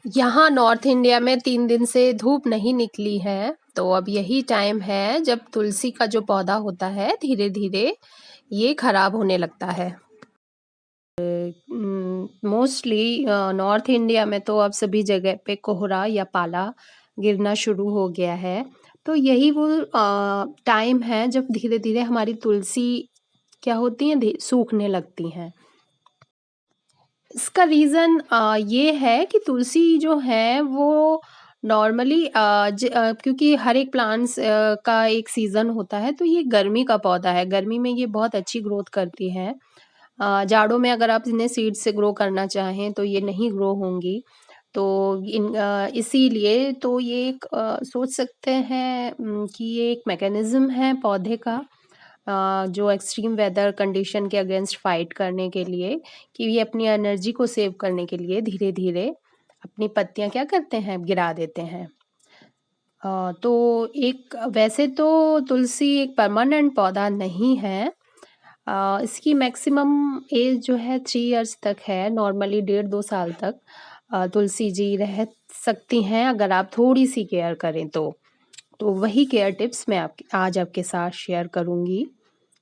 यहाँ north India में 3 दिन से धूप नहीं निकली है, तो अब यही टाइम है जब तुलसी का जो पौधा होता है धीरे-धीरे ये खराब होने लगता है। मोस्टली नॉर्थ इंडिया में तो अब सभी जगह पे कोहरा या पाला गिरना शुरू हो गया है। तो यही वो टाइम है जब धीरे-धीरे हमारी तुलसी क्या होती हैं सूखने लगती हैं। इसका रीज़न ये है कि तुलसी जो है वो नॉर्मली क्योंकि हर एक प्लांट्स का एक सीज़न होता है, तो ये गर्मी का पौधा है। गर्मी में ये बहुत अच्छी ग्रोथ करती है। जाड़ों में अगर आप इन्हें सीड से ग्रो करना चाहें तो ये नहीं ग्रो होंगी। तो इसीलिए तो ये एक सोच सकते हैं कि ये एक मैकेनिज़्म है पौधे का, जो एक्सट्रीम वेदर कंडीशन के अगेंस्ट फाइट करने के लिए, कि ये अपनी एनर्जी को सेव करने के लिए धीरे-धीरे अपनी पत्तियाँ क्या करते हैं, गिरा देते हैं। तो एक वैसे तो तुलसी एक परमानेंट पौधा नहीं है। इसकी मैक्सिमम एज जो है 3 इयर्स तक है, नॉर्मली 1.5-2 साल तक तुलसी जी रह सकती हैं अगर आप थोड़ी-सी केयर करें तो। तो वही केयर टिप्स मैं आज आपके साथ शेयर करूँगी,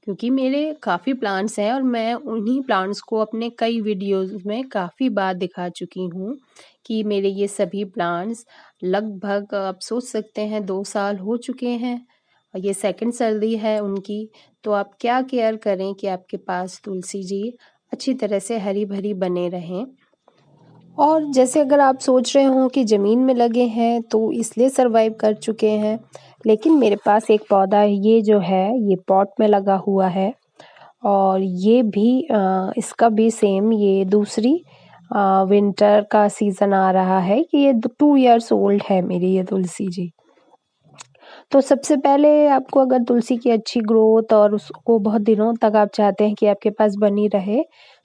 क्योंकि मेरे काफ़ी प्लांट्स हैं और मैं उन्हीं प्लांट्स को अपने कई वीडियोज़ में काफ़ी बार दिखा चुकी हूँ कि मेरे ये सभी प्लांट्स लगभग आप सोच सकते हैं 2 साल हो चुके हैं और ये सेकंड सर्दी है उनकी। तो आप क्या केयर करें कि आपके पास तुलसी जी अच्छी तरह से हरी-भरी बने रहें। और जैसे अगर आप सोच रहे हो कि ज़मीन में लगे हैं तो इसलिए सर्वाइव कर चुके हैं, लेकिन मेरे पास एक पौधा है, ये जो है ये पॉट में लगा हुआ है और ये भी इसका भी सेम ये दूसरी विंटर का सीज़न आ रहा है कि ये 2 इयर्स ओल्ड है मेरी ये तुलसी जी। तो सबसे पहले आपको अगर तुलसी की अच्छी ग्रोथ और उसको बहुत दिनों तक आप चाहते हैं कि आपके पास बनी रहे,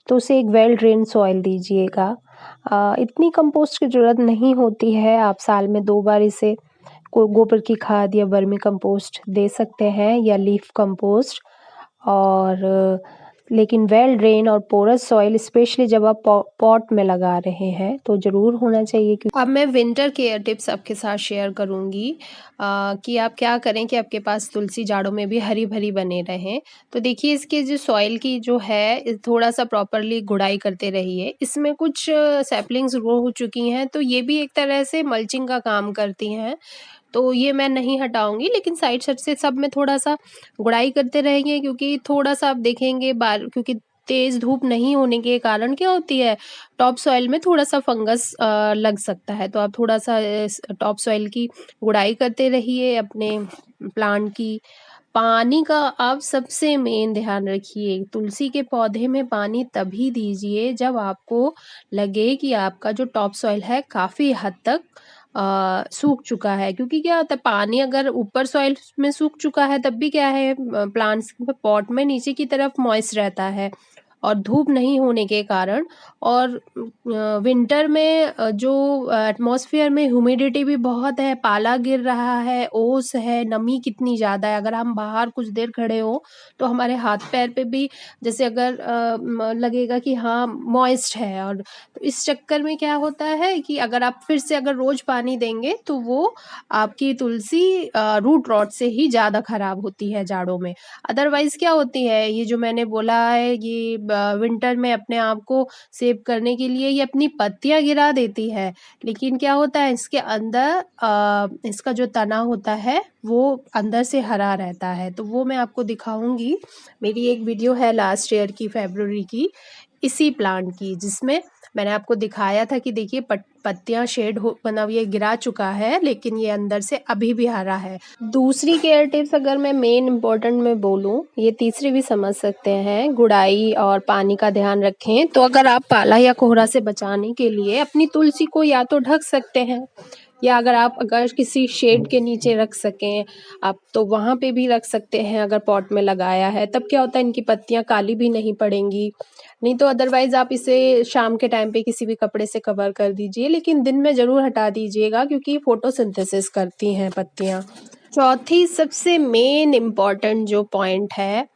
तो उसे एक वेल ड्रेन्ड सॉइल दीजिएगा। इतनी कंपोस्ट की ज़रूरत नहीं होती है, आप साल में 2 बार इसे गोबर की खाद या वर्मी कंपोस्ट दे सकते हैं या लीफ कंपोस्ट। और लेकिन वेल ड्रेन और पोरस सॉइल स्पेशली जब आप पॉट में लगा रहे हैं तो ज़रूर होना चाहिए। क्योंकि अब मैं विंटर केयर टिप्स आपके साथ शेयर करूँगी कि आप क्या करें कि आपके पास तुलसी जाड़ों में भी हरी भरी बने रहें। तो देखिए इसके जो सॉइल की जो है थोड़ा सा प्रॉपरली गुड़ाई करते रहिए। इसमें कुछ सैपलिंग्स ग्रो हो चुकी हैं तो ये भी एक तरह से मल्चिंग का काम करती हैं, तो ये मैं नहीं हटाऊँगी, लेकिन साइड साइड से सब में थोड़ा-सा गुड़ाई करते रहेंगे, क्योंकि थोड़ा-सा आप देखेंगे क्योंकि तेज़ धूप नहीं होने के कारण क्या होती है, टॉप सॉइल में थोड़ा-सा फंगस लग सकता है। तो आप थोड़ा-सा इस टॉप सॉइल की गुड़ाई करते रहिए अपने प्लांट की। पानी का आप सबसे मेन ध्यान रखिए, तुलसी के पौधे में पानी तभी दीजिए जब आपको लगे कि आपका जो टॉप सॉइल है काफ़ी हद तक सूख चुका है। क्योंकि क्या होता है, पानी अगर ऊपर सॉइल में सूख चुका है तब भी क्या है, प्लांट्स पॉट में नीचे की तरफ मॉइस्ट रहता है और धूप नहीं होने के कारण। और विंटर में जो एटमॉस्फेयर में ह्यूमिडिटी भी बहुत है, पाला गिर रहा है, ओस है, नमी कितनी ज़्यादा है। अगर हम बाहर कुछ देर खड़े हों तो हमारे हाथ पैर पे भी जैसे अगर लगेगा कि हाँ मॉइस्ट है। और तो इस चक्कर में क्या होता है कि अगर आप फिर से अगर रोज़ पानी देंगे तो वो आपकी तुलसी रूट रॉट से ही ज़्यादा खराब होती है जाड़ों में। अदरवाइज़ क्या होती है, ये जो मैंने बोला है ये विंटर में अपने आप को सेव करने के लिए ये अपनी पत्तियाँ गिरा देती है, लेकिन क्या होता है इसके अंदर इसका जो तना होता है वो अंदर से हरा रहता है। तो वो मैं आपको दिखाऊँगी। मेरी एक वीडियो है लास्ट ईयर की फरवरी की इसी प्लांट की, जिसमें मैंने आपको दिखाया था कि देखिए पत्तियाँ शेड हो मतलब ये गिरा चुका है, लेकिन ये अंदर से अभी भी हरा है। दूसरी केयर टिप्स अगर मैं मेन इम्पोर्टेंट में बोलूँ, ये तीसरी भी समझ सकते हैं, गुड़ाई और पानी का ध्यान रखें। तो अगर आप पाला या कोहरा से बचाने के लिए अपनी तुलसी को या तो ढक सकते हैं, या अगर किसी शेड के नीचे रख सकें आप तो वहाँ पे भी रख सकते हैं। अगर पॉट में लगाया है तब क्या होता है, इनकी पत्तियाँ काली भी नहीं पड़ेंगी। नहीं तो अदरवाइज़ आप इसे शाम के टाइम पे किसी भी कपड़े से कवर कर दीजिए, लेकिन दिन में ज़रूर हटा दीजिएगा क्योंकि फोटोसिंथेसिस करती हैं पत्तियाँ। चौथी सबसे मेन इम्पॉर्टेंट जो पॉइंट है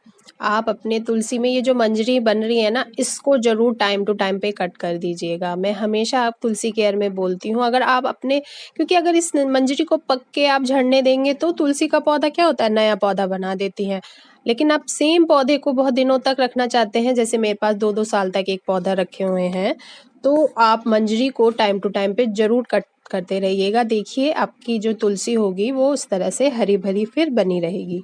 आप अपने तुलसी में ये जो मंजरी बन रही है ना, इसको ज़रूर टाइम टू टाइम पे कट कर दीजिएगा। मैं हमेशा आप तुलसी केयर में बोलती हूँ, अगर आप अपने क्योंकि अगर इस मंजरी को पक के आप झड़ने देंगे तो तुलसी का पौधा क्या होता है, नया पौधा बना देती हैं। लेकिन आप सेम पौधे को बहुत दिनों तक रखना चाहते हैं, जैसे मेरे पास 2-2 साल तक एक पौधा रखे हुए हैं, तो आप मंजरी को टाइम टू टाइम पे ज़रूर कट करते रहिएगा। देखिए आपकी जो तुलसी होगी वो उस तरह से हरी-भरी फिर बनी रहेगी।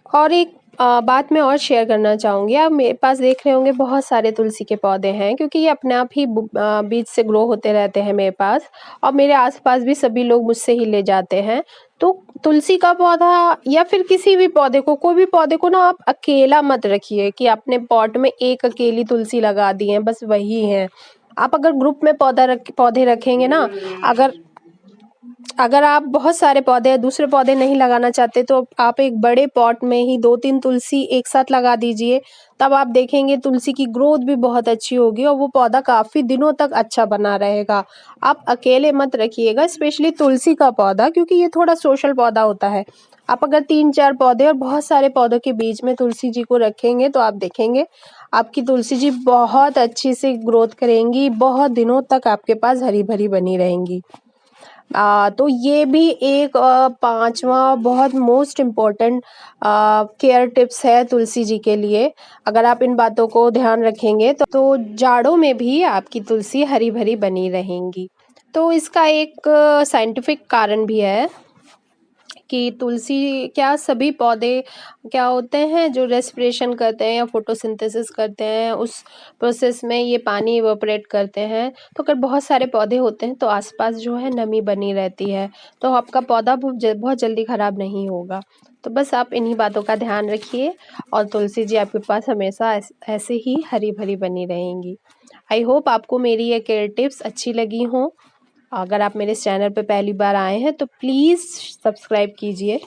और एक बात मैं और शेयर करना चाहूँगी, आप मेरे पास देख रहे होंगे बहुत सारे तुलसी के पौधे हैं, क्योंकि ये अपने आप ही बीज से ग्रो होते रहते हैं मेरे पास, और मेरे आस-पास भी सभी लोग मुझसे ही ले जाते हैं। तो तुलसी का पौधा या फिर किसी भी पौधे को, कोई भी पौधे को ना आप अकेला मत रखिए कि आपने पॉट में एक अकेली तुलसी लगा दी है, बस वही है। आप अगर ग्रुप में पौधे रखेंगे ना, अगर अगर आप बहुत सारे पौधे दूसरे पौधे नहीं लगाना चाहते तो आप एक बड़े पॉट में ही 2-3 तुलसी एक साथ लगा दीजिए। तब आप देखेंगे तुलसी की ग्रोथ भी बहुत अच्छी होगी और वो पौधा काफ़ी दिनों तक अच्छा बना रहेगा। आप अकेले मत रखिएगा, स्पेशली तुलसी का पौधा, क्योंकि ये थोड़ा सोशल पौधा होता है। आप अगर 3-4 पौधे और बहुत सारे पौधों के बीच में तुलसी जी को रखेंगे तो आप देखेंगे आपकी तुलसी जी बहुत अच्छी से ग्रोथ करेंगी, बहुत दिनों तक आपके पास हरी-भरी बनी रहेंगी। तो ये भी एक 5वां बहुत मोस्ट इम्पोर्टेंट केयर टिप्स है तुलसी जी के लिए। अगर आप इन बातों को ध्यान रखेंगे तो जाड़ों में भी आपकी तुलसी हरी-भरी बनी रहेंगी। तो इसका एक साइंटिफिक कारण भी है कि तुलसी क्या सभी पौधे क्या होते हैं जो रेस्पिरेशन करते हैं या फोटोसिंथेसिस करते हैं, उस प्रोसेस में ये पानी इवेपोरेट करते हैं। तो अगर बहुत सारे पौधे होते हैं तो आसपास जो है नमी बनी रहती है, तो आपका पौधा बहुत जल्दी खराब नहीं होगा। तो बस आप इन्हीं बातों का ध्यान रखिए और तुलसी जी आपके पास हमेशा ऐसे ही हरी भरी बनी रहेंगी। आई होप आपको मेरी ये केयर टिप्स अच्छी लगी हों। अगर आप मेरे इस चैनल पे पहली बार आए हैं तो प्लीज़ सब्सक्राइब कीजिए।